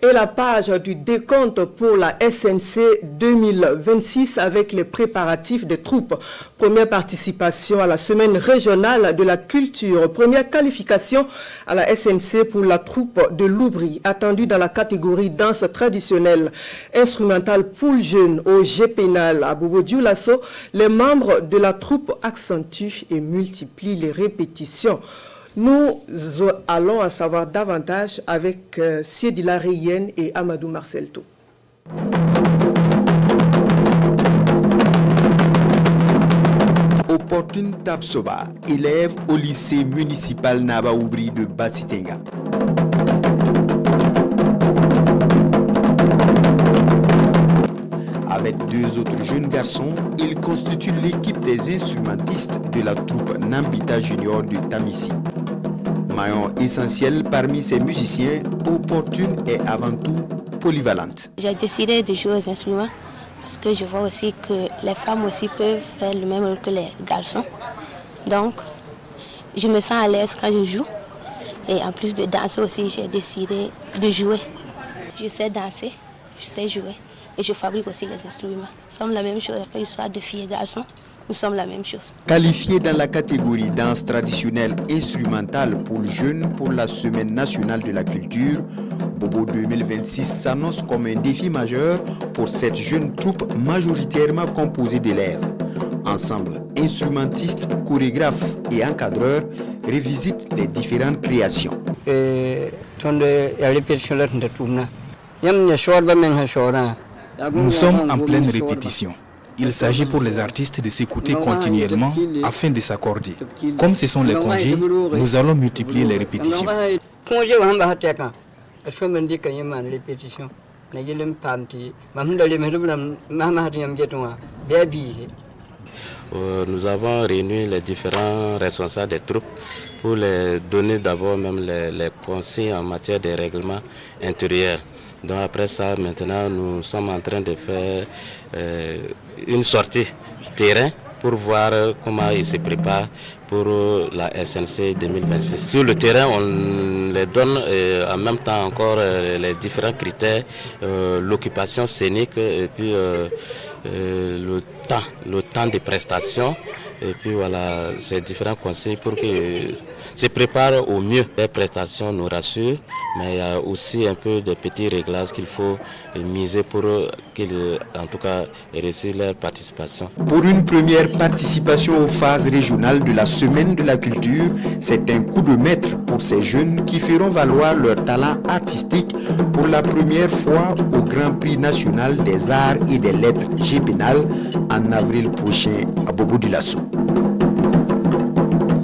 et la page du décompte pour la SNC 2026 avec les préparatifs des troupes. Première participation à la semaine régionale de la culture. Première qualification à la SNC pour la troupe de Loubri, attendue dans la catégorie danse traditionnelle. Instrumentale poule jeune au G-Pénal à Bobo Dioulasso, les membres de la troupe accentuent et multiplient les répétitions. Nous allons en savoir davantage avec Siedila Reyen et Amadou Marcelto. Opportune Tapsoba, élève au lycée municipal Nabaoubri de Bassitenga. Avec deux autres jeunes garçons, ils constituent l'équipe des instrumentistes de la troupe Nambita Junior de Tamissi. Maillon essentiel parmi ces musiciens, Opportune est avant tout polyvalente. J'ai décidé de jouer aux instruments parce que je vois aussi que les femmes aussi peuvent faire le même rôle que les garçons. Donc, je me sens à l'aise quand je joue. Et en plus de danser aussi, j'ai décidé de jouer. Je sais danser, je sais jouer et je fabrique aussi les instruments. Nous sommes la même chose, après l'histoire de filles et garçons. Nous sommes la même chose. Qualifié dans la catégorie danse traditionnelle instrumentale pour le jeune pour la Semaine nationale de la culture, Bobo 2026 s'annonce comme un défi majeur pour cette jeune troupe majoritairement composée d'élèves. Ensemble, instrumentistes, chorégraphes et encadreurs revisitent les différentes créations. Nous sommes en pleine répétition. Il s'agit pour les artistes de s'écouter continuellement afin de s'accorder. Comme ce sont les congés, nous allons multiplier les répétitions. Nous avons réuni les différents responsables des troupes pour les donner d'abord même les consignes en matière de règlement intérieur. Donc après ça, maintenant, nous sommes en train de faire une sortie terrain pour voir comment ils se préparent pour la SNC 2026. Sur le terrain, on les donne en même temps encore les différents critères, l'occupation scénique et puis le temps de prestation. Et puis voilà, ces différents conseils pour qu'ils se préparent au mieux. Les prestations nous rassurent, mais il y a aussi un peu de petits réglages qu'il faut miser pour qu'ils, en tout cas, réussissent leur participation. Pour une première participation aux phases régionales de la Semaine de la culture, c'est un coup de maître pour ces jeunes qui feront valoir leur talent artistique pour la première fois au Grand Prix national des arts et des lettres G-Pénal en avril prochain à Bobo Dioulasso.